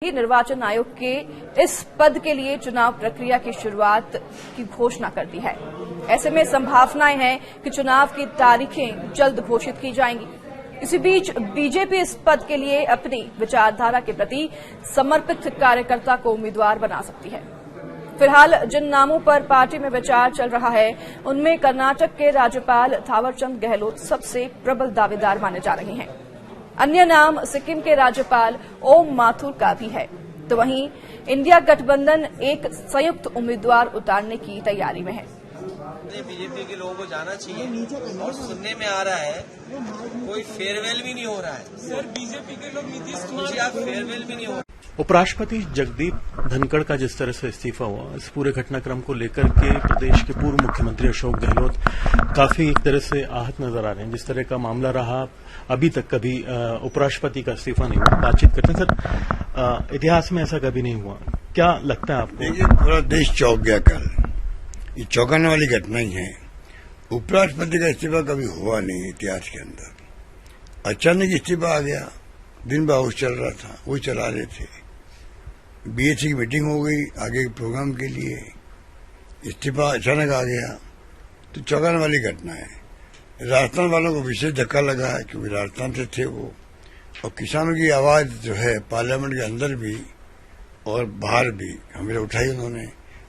निर्वाचन आयोग के इस पद के लिए चुनाव प्रक्रिया की शुरुआत की घोषणा कर दी है। ऐसे में संभावनाएं हैं कि चुनाव की तारीखें जल्द घोषित की जाएंगी। इसी बीच बीजेपी इस पद के लिए अपनी विचारधारा के प्रति समर्पित कार्यकर्ता को उम्मीदवार बना सकती है। फिलहाल जिन नामों पर पार्टी में विचार चल रहा है, उनमें कर्नाटक के राज्यपाल थावरचंद गहलोत सबसे प्रबल दावेदार माने जा रहे हैं। अन्य नाम सिक्किम के राज्यपाल ओम माथुर का भी है, तो वहीं इंडिया गठबंधन एक संयुक्त उम्मीदवार उतारने की तैयारी में है। बीजेपी के लोगों को जाना चाहिए और सुनने में आ रहा है कोई फेयरवेल भी नहीं हो रहा है। सर, बीजेपी के लोग नीतीश कुमार फेयरवेल भी नहीं हो रहा। उपराष्ट्रपति जगदीप धनखड़ का जिस तरह से इस्तीफा हुआ, इस पूरे घटनाक्रम को लेकर के प्रदेश के पूर्व मुख्यमंत्री अशोक गहलोत काफी एक तरह से आहत नजर आ रहे हैं। जिस तरह का मामला रहा, अभी तक कभी उपराष्ट्रपति का इस्तीफा नहीं हुआ। बातचीत करते हैं सर, इतिहास में ऐसा कभी नहीं हुआ, क्या लगता है आपको? देखिए, पूरा देश चौंक गया कल। ये चौंकाने वाली घटना ही है। उपराष्ट्रपति का इस्तीफा कभी हुआ नहीं इतिहास के अंदर। अचानक इस्तीफा आ गया। दिन भर हाउस चल रहा था, वो चला रहे थे। बीएससी की मीटिंग हो गई आगे के प्रोग्राम के लिए, इस्तीफा अचानक आ गया, तो चौंकाने वाली घटना है। राजस्थान वालों को विशेष धक्का लगा है क्योंकि राजस्थान से थे वो, और किसानों की आवाज जो है पार्लियामेंट के अंदर भी और बाहर भी हमेशा उठाई उन्होंने।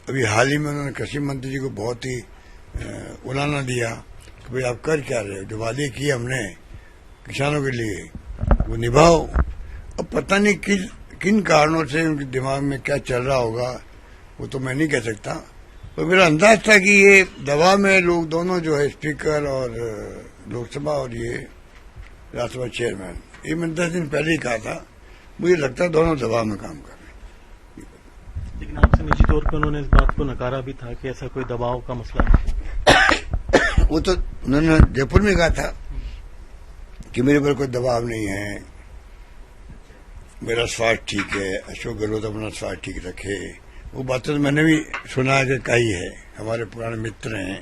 अभी हाल ही में उन्होंने कृषि मंत्री जी को बहुत ही उलाना दिया कि भाई आप कर क्या रहे हो, जो वादे किए हमने किसानों के लिए वो निभाओ। अब पता नहीं किन कारणों से उनके दिमाग में क्या चल रहा होगा, वो तो मैं नहीं कह सकता। तो मेरा अंदाज था कि ये दबाव में लोग दोनों जो है स्पीकर और लोकसभा और ये राज्यसभा चेयरमैन, ये मैंने 10 दिन पहले ही कहा था, मुझे लगता है दोनों दबाव में काम कर रहे हैं। लेकिन आपसे निजी तौर पर उन्होंने इस बात को नकारा भी था कि ऐसा कोई दबाव का मसला है। वो तो उन्होंने जयपुर में कहा था कि मेरे पर कोई दबाव नहीं है, मेरा स्वास्थ्य ठीक है, अशोक गहलोत अपना स्वास्थ्य ठीक रखे। वो बातें तो मैंने भी सुना है कि कही है, हमारे पुराने मित्र हैं,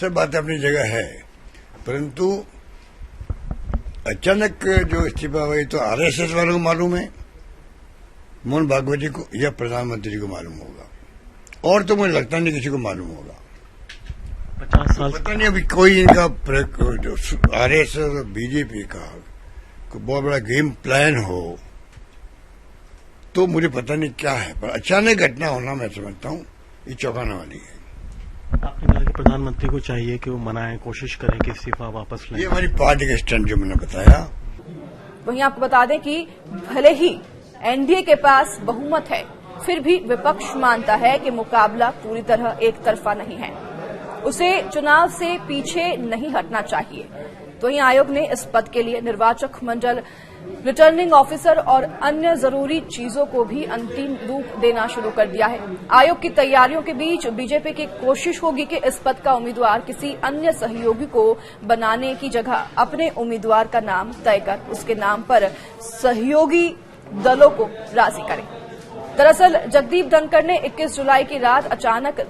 सब बातें अपनी जगह है। परंतु अचानक जो इस्तीफा हुई तो आरएसएस वालों को मालूम है, मोहन भागवत जी को या प्रधानमंत्री जी को मालूम होगा, और तो मुझे लगता नहीं किसी को मालूम होगा। 50 साल पता नहीं अभी कोई इनका आरएसएस और बीजेपी का कोई बहुत बड़ा गेम प्लान हो तो मुझे पता नहीं क्या है, पर अचानक घटना होना मैं समझता हूँ ये चौंकाने वाली है। आपने कहा कि प्रधानमंत्री को चाहिए कि वो मनाएं, कोशिश करें कि इस्तीफा वापस लें। ये हमारी पार्टी का स्टैंड जो मैंने बताया। वहीं आपको बता दें कि भले ही एनडीए के पास बहुमत है, फिर भी विपक्ष मानता है कि मुकाबला पूरी तरह एक तरफा नहीं है, उसे चुनाव से पीछे नहीं हटना चाहिए। तो वहीं आयोग ने इस पद के लिए निर्वाचक मंडल, रिटर्निंग ऑफिसर और अन्य जरूरी चीजों को भी अंतिम रूप देना शुरू कर दिया है। आयोग की तैयारियों के बीच बीजेपी की कोशिश होगी कि इस पद का उम्मीदवार किसी अन्य सहयोगी को बनाने की जगह अपने उम्मीदवार का नाम तय कर उसके नाम पर सहयोगी दलों को राजी करें। दरअसल जगदीप धनखड़ ने 21 जुलाई की रात अचानक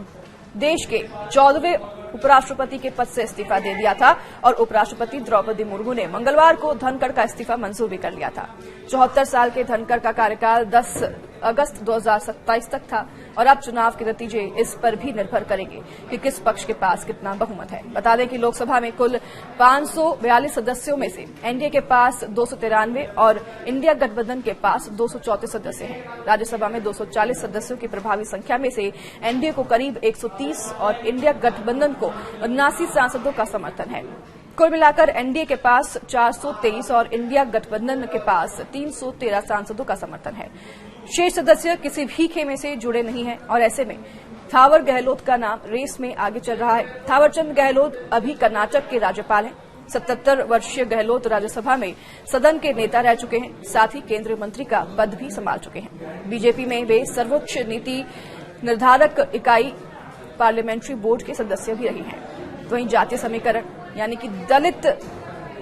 देश के 14वें उपराष्ट्रपति के पद से इस्तीफा दे दिया था और उपराष्ट्रपति द्रौपदी मुर्मू ने मंगलवार को धनखड़ का इस्तीफा मंजूर भी कर लिया था। 74 साल के धनखड़ का कार्यकाल 10 अगस्त 2027 तक था और अब चुनाव के नतीजे इस पर भी निर्भर करेंगे कि किस पक्ष के पास कितना बहुमत है। बता दें कि लोकसभा में कुल 542 सदस्यों में से एनडीए के पास 293 और इंडिया गठबंधन के पास 234 सदस्य हैं। राज्यसभा में 240 सदस्यों की प्रभावी संख्या में से एनडीए को करीब 130 और इंडिया गठबंधन को 79 सांसदों का समर्थन है। कुल मिलाकर एनडीए के पास 423 और इंडिया गठबंधन के पास 313 सांसदों का समर्थन है। शेष सदस्य किसी भी खेमे से जुड़े नहीं हैं और ऐसे में थावर गहलोत का नाम रेस में आगे चल रहा है। थावरचंद गहलोत अभी कर्नाटक के राज्यपाल हैं। 77 वर्षीय गहलोत राज्यसभा में सदन के नेता रह चुके हैं, साथ ही केंद्रीय मंत्री का पद भी संभाल चुके हैं। बीजेपी में वे सर्वोच्च नीति निर्धारक इकाई पार्लियामेंट्री बोर्ड के सदस्य भी रहे हैं। वहीं जातीय समीकरण यानी कि दलित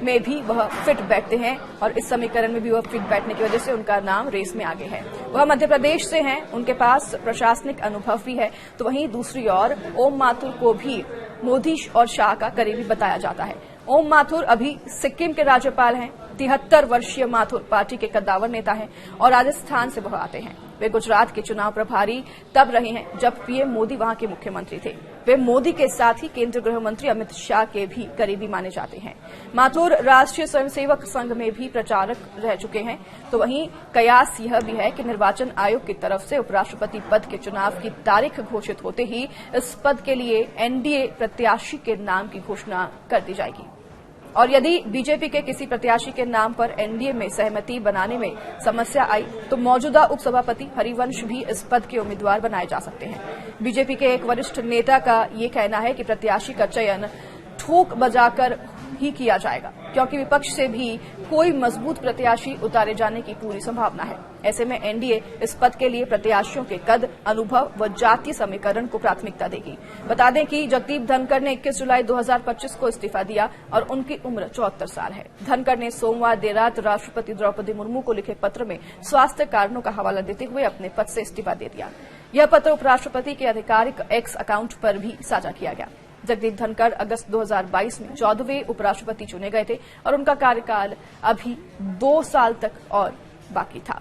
में भी वह फिट बैठते हैं और इस समीकरण में भी वह फिट बैठने की वजह से उनका नाम रेस में आगे है। वह मध्य प्रदेश से हैं, उनके पास प्रशासनिक अनुभव भी है। तो वहीं दूसरी ओर ओम माथुर को भी मोदी और शाह का करीबी बताया जाता है। ओम माथुर अभी सिक्किम के राज्यपाल हैं। 73 वर्षीय माथुर पार्टी के कद्दावर नेता हैं और राजस्थान से वह आते हैं। वे गुजरात के चुनाव प्रभारी तब रहे हैं जब पीएम मोदी वहां के मुख्यमंत्री थे। वे मोदी के साथ ही केंद्रीय गृह मंत्री अमित शाह के भी करीबी माने जाते हैं। माथुर राष्ट्रीय स्वयंसेवक संघ में भी प्रचारक रह चुके हैं। तो वहीं कयास यह भी है कि निर्वाचन आयोग की तरफ से उपराष्ट्रपति पद के चुनाव की तारीख घोषित होते ही इस पद के लिए एनडीए प्रत्याशी के नाम की घोषणा कर दी जाएगी। और यदि बीजेपी के किसी प्रत्याशी के नाम पर एनडीए में सहमति बनाने में समस्या आई तो मौजूदा उपसभापति हरिवंश भी इस पद के उम्मीदवार बनाए जा सकते हैं। बीजेपी के एक वरिष्ठ नेता का ये कहना है कि प्रत्याशी का चयन ठोक बजाकर ही किया जाएगा, क्योंकि विपक्ष से भी कोई मजबूत प्रत्याशी उतारे जाने की पूरी संभावना है। ऐसे में एनडीए इस पद के लिए प्रत्याशियों के कद, अनुभव व जातीय समीकरण को प्राथमिकता देगी। बता दें कि जगदीप धनखड़ ने 21 जुलाई 2025 को इस्तीफा दिया और उनकी उम्र 74 साल है। धनखड़ ने सोमवार देर रात राष्ट्रपति द्रौपदी मुर्मू को लिखे पत्र में स्वास्थ्य कारणों का हवाला देते हुए अपने पद से इस्तीफा दे दिया। यह पत्र उपराष्ट्रपति के आधिकारिक एक्स अकाउंट पर भी साझा किया गया। जगदीप धनखड़ अगस्त 2022 में 14वें उपराष्ट्रपति चुने गए थे और उनका कार्यकाल अभी 2 साल तक और बाकी था।